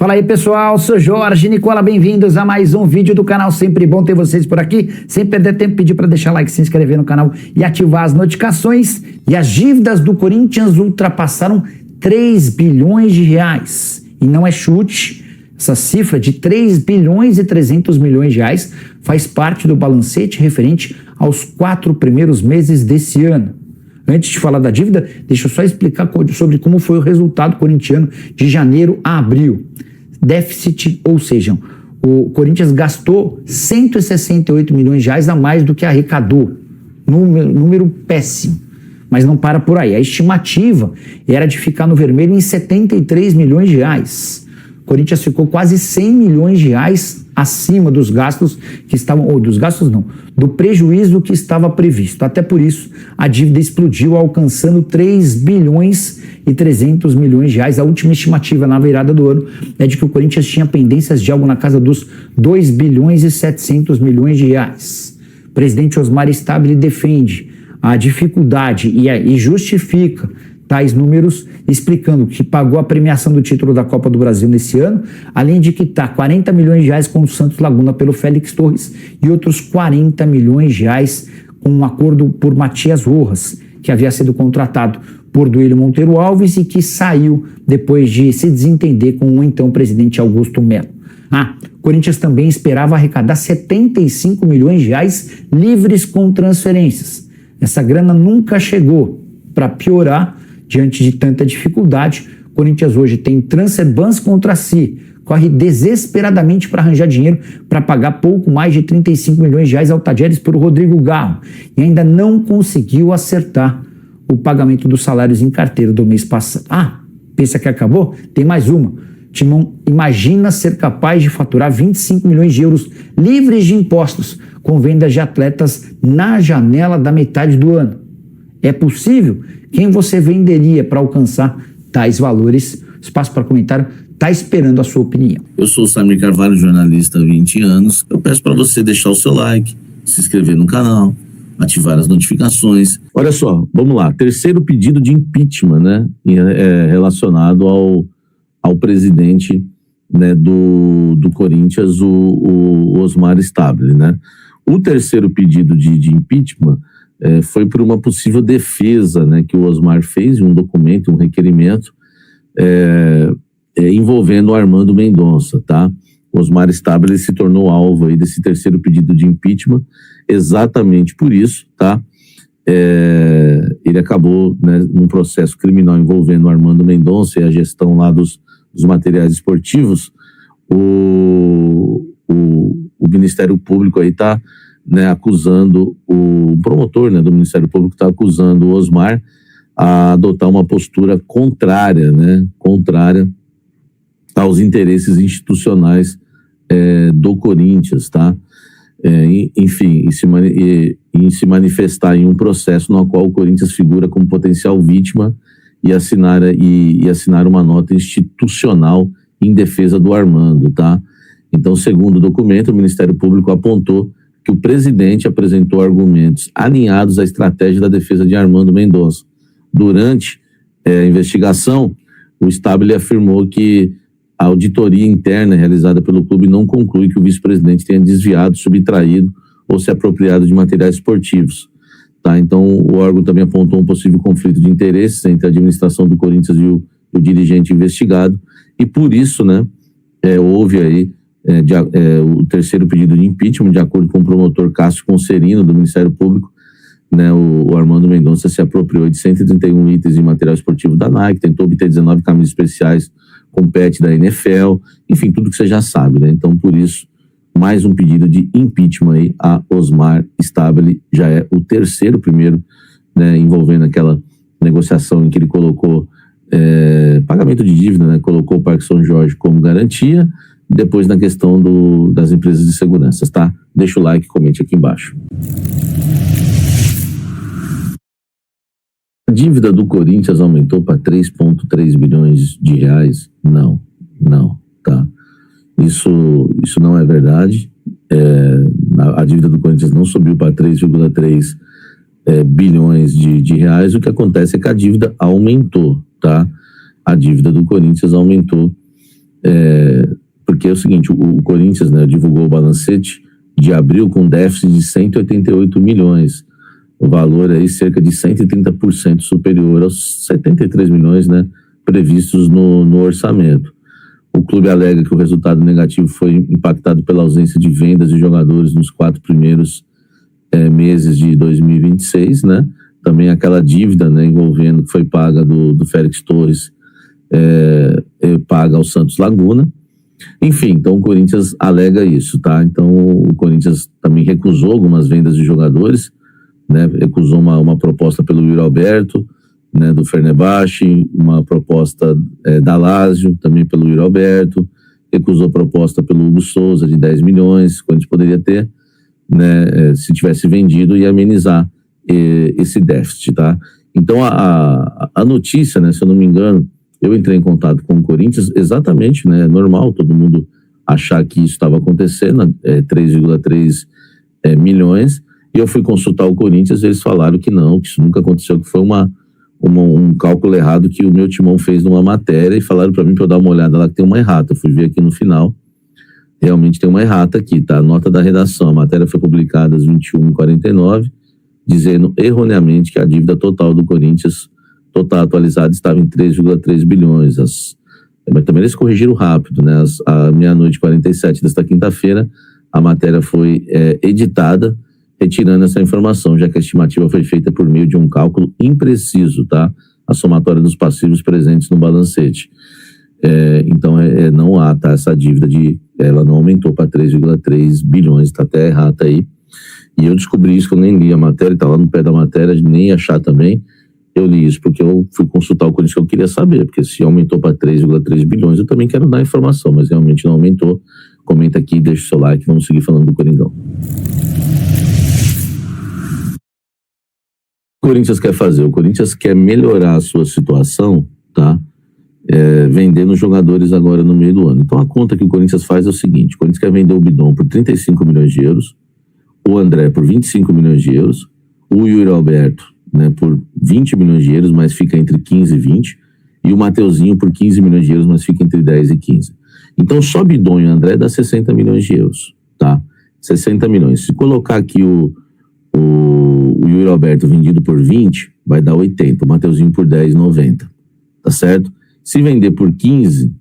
Fala aí, pessoal, sou Jorge Nicola, bem-vindos a mais um vídeo do canal. Sempre bom ter vocês por aqui. Sem perder tempo, pedir para deixar like, se inscrever no canal e ativar as notificações. E as dívidas do Corinthians ultrapassaram 3 bilhões de reais. E não é chute, essa cifra de 3 bilhões e 300 milhões de reais faz parte do balancete referente aos 4 primeiros meses desse ano. Antes de falar da dívida, deixa eu só explicar sobre como foi o resultado corintiano de janeiro a abril. Déficit, ou seja, o Corinthians gastou 168 milhões de reais a mais do que arrecadou. Número péssimo. Mas não para por aí. A estimativa era de ficar no vermelho em 73 milhões de reais. O Corinthians ficou quase 100 milhões de reais acima dos gastos que estavam, ou dos gastos não, do prejuízo que estava previsto. Até por isso, a dívida explodiu, alcançando 3 bilhões e 300 milhões de reais. A última estimativa na virada do ano é de que o Corinthians tinha pendências de algo na casa dos 2 bilhões e 700 milhões de reais. O presidente Osmar Stabile defende a dificuldade e justifica tais números, explicando que pagou a premiação do título da Copa do Brasil nesse ano, além de quitar 40 milhões de reais com o Santos Laguna pelo Félix Torres e outros 40 milhões de reais com um acordo por Matias Rojas, que havia sido contratado por Duílio Monteiro Alves e que saiu depois de se desentender com o então presidente Augusto Melo. O Corinthians também esperava arrecadar 75 milhões de reais livres com transferências. Essa grana nunca chegou. Para piorar, diante de tanta dificuldade, o Corinthians hoje tem transfer bans contra si, corre desesperadamente para arranjar dinheiro para pagar pouco mais de 35 milhões de reais ao Tadieres por Rodrigo Garro e ainda não conseguiu acertar o pagamento dos salários em carteira do mês passado. Pensa que acabou? Tem mais uma. Timão imagina ser capaz de faturar 25 milhões de euros livres de impostos com vendas de atletas na janela da metade do ano. É possível? Quem você venderia para alcançar tais valores? Espaço para comentário, está esperando a sua opinião. Eu sou o Samir Carvalho, jornalista há 20 anos. Eu peço para você deixar o seu like, se inscrever no canal, ativar as notificações. Olha só, vamos lá. Terceiro pedido de impeachment, né? Relacionado ao presidente, né, do Corinthians, o Osmar Stabile, né? O terceiro pedido de impeachment foi por uma possível defesa, né, que o Osmar fez em um documento, um requerimento, envolvendo o Armando Mendonça, tá? O Osmar Stabile se tornou alvo aí desse terceiro pedido de impeachment exatamente por isso, tá? Ele acabou, né, num processo criminal envolvendo o Armando Mendonça e a gestão lá dos materiais esportivos. O Ministério Público aí está, né, acusando o promotor, né, do Ministério Público está acusando o Osmar a adotar uma postura contrária, né, contrária aos interesses institucionais do Corinthians, tá? Enfim, em se manifestar em um processo no qual o Corinthians figura como potencial vítima e assinar uma nota institucional em defesa do Armando, tá? Então, segundo o documento, o Ministério Público apontou que o presidente apresentou argumentos alinhados à estratégia da defesa de Armando Mendonça. Durante a investigação, o Stabile afirmou que a auditoria interna realizada pelo clube não conclui que o vice-presidente tenha desviado, subtraído ou se apropriado de materiais esportivos. Tá? Então, o órgão também apontou um possível conflito de interesses entre a administração do Corinthians e o dirigente investigado, e por isso, né, houve aí o terceiro pedido de impeachment. De acordo com o promotor Cássio Concerino, do Ministério Público, né, o Armando Mendonça se apropriou de 131 itens de material esportivo da Nike, tentou obter 19 camisas especiais com pet da NFL, enfim, tudo que você já sabe, né? Então, por isso, mais um pedido de impeachment aí a Osmar Stabile, já é o terceiro, primeiro, né, envolvendo aquela negociação em que ele colocou pagamento de dívida, né, colocou o Parque São Jorge como garantia, depois na questão das empresas de segurança, tá? Deixa o like, comente aqui embaixo. A dívida do Corinthians aumentou para 3,3 bilhões de reais? Não, tá? Isso não é verdade. A dívida do Corinthians não subiu para 3,3 bilhões de reais. O que acontece é que a dívida aumentou, tá? A dívida do Corinthians aumentou é o seguinte, o Corinthians, né, divulgou o balancete de abril com déficit de 188 milhões. O valor aí cerca de 130% superior aos 73 milhões, né, previstos no orçamento. O clube alega que o resultado negativo foi impactado pela ausência de vendas de jogadores nos 4 primeiros meses de 2026, né? Também aquela dívida, né, envolvendo que foi paga do Félix Torres, paga ao Santos Laguna. Enfim, então o Corinthians alega isso, tá? Então o Corinthians também recusou algumas vendas de jogadores, né? Recusou uma proposta pelo Yuri Alberto, né, do Fenerbahçe, uma proposta da Lazio, também pelo Yuri Alberto, recusou proposta pelo Hugo Souza de 10 milhões, quando a gente poderia ter, né, se tivesse vendido e amenizar esse déficit, tá? Então a notícia, né, se eu não me engano, eu entrei em contato com o Corinthians exatamente, né, normal todo mundo achar que isso estava acontecendo, 3,3 milhões, e eu fui consultar o Corinthians e eles falaram que não, que isso nunca aconteceu, que foi um cálculo errado que o meu timão fez numa matéria e falaram para mim para eu dar uma olhada lá que tem uma errata. Eu fui ver aqui no final, realmente tem uma errata aqui, tá? A nota da redação, a matéria foi publicada às 21h49, dizendo erroneamente que a dívida total do Corinthians, total atualizada, estava em 3,3 bilhões. Mas também eles corrigiram rápido, né? À 00h47 desta quinta-feira, a matéria foi editada, retirando essa informação, já que a estimativa foi feita por meio de um cálculo impreciso, tá? A somatória dos passivos presentes no balancete. Então, não há, tá? Essa dívida ela não aumentou para 3,3 bilhões, tá até errata aí. E eu descobri isso que eu nem li a matéria, tá lá no pé da matéria, nem ia achar também. Eu li isso porque eu fui consultar o Corinthians que eu queria saber, porque se aumentou para 3,3 bilhões, eu também quero dar a informação, mas realmente não aumentou. Comenta aqui, deixa o seu like, vamos seguir falando do Coringão. O Corinthians quer fazer? O Corinthians quer melhorar a sua situação, tá? Vendendo jogadores agora no meio do ano. Então a conta que o Corinthians faz é o seguinte: o Corinthians quer vender o Bidon por 35 milhões de euros, o André por 25 milhões de euros, o Yuri Alberto, né, por 20 milhões de euros, mas fica entre 15 e 20, e o Mateuzinho por 15 milhões de euros, mas fica entre 10 e 15. Então só Bidon e André dá 60 milhões de euros, tá? 60 milhões. Se colocar aqui o Yuri Alberto vendido por 20, vai dar 80, o Mateuzinho por 10, 90, tá certo? Se vender por 15,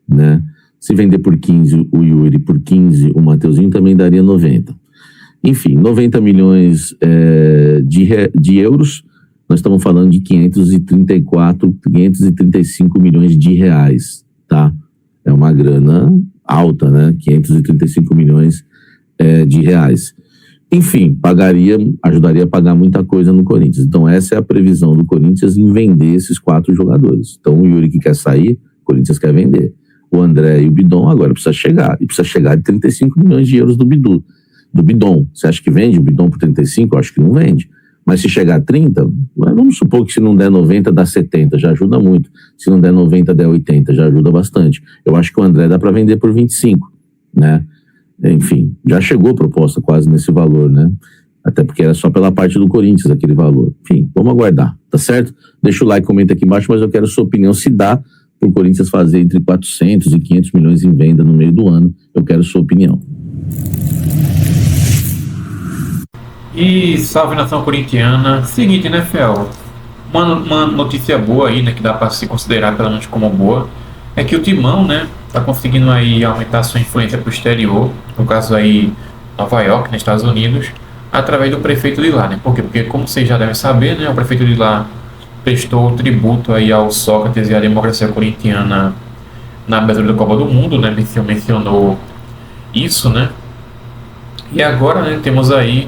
né? Se vender por 15 o Yuri, por 15 o Mateuzinho, também daria 90. Enfim, 90 milhões de euros, nós estamos falando de 535 milhões de reais, tá? É uma grana alta, né? 535 milhões de reais. Enfim, ajudaria a pagar muita coisa no Corinthians. Então essa é a previsão do Corinthians em vender esses 4 jogadores. Então o Yuri que quer sair, o Corinthians quer vender. O André e o Bidon agora precisa chegar. E precisa chegar de 35 milhões de euros do Bidon. Você acha que vende o Bidon por 35? Eu acho que não vende. Mas se chegar a 30, vamos supor que se não der 90, dá 70, já ajuda muito. Se não der 90, der 80, já ajuda bastante. Eu acho que o André dá para vender por 25, né? Enfim, já chegou proposta quase nesse valor, né? Até porque era só pela parte do Corinthians aquele valor. Enfim, vamos aguardar, tá certo? Deixa o like, comenta aqui embaixo, mas eu quero a sua opinião. Se dá para o Corinthians fazer entre 400 e 500 milhões em venda no meio do ano, eu quero a sua opinião. E salve nação corintiana. Seguinte, né, Fel? Uma notícia boa aí, né, que dá para se considerar pelo menos como boa, é que o Timão, né, tá conseguindo aí aumentar sua influência pro exterior, no caso aí Nova York, nos Estados Unidos, através do prefeito de lá, né? Por quê? Porque, como vocês já devem saber, né, o prefeito de lá prestou tributo aí ao Sócrates e à democracia corintiana na abertura da Copa do Mundo, né? Mencionou isso, né? E agora, né, temos aí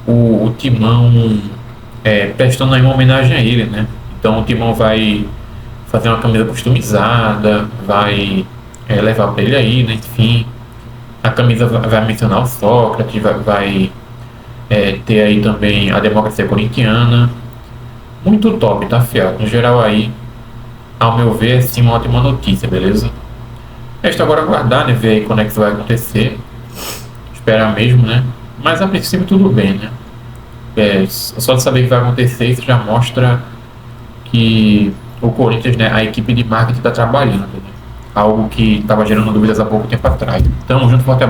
o Timão prestando aí uma homenagem a ele, né? Então o Timão vai fazer uma camisa customizada, vai levar para ele aí, né? Enfim, a camisa vai mencionar o Sócrates, vai ter aí também a democracia corintiana. Muito top, tá, fiel? No geral aí, ao meu ver, é sim uma ótima notícia, beleza? Resta agora aguardar, né? Ver aí quando é que isso vai acontecer. Esperar mesmo, né? Mas a princípio tudo bem, né? Só de saber que vai acontecer, isso já mostra que o Corinthians, né, a equipe de marketing está trabalhando, né? algo que estava gerando dúvidas há pouco tempo atrás. Tamo junto, forte abraço.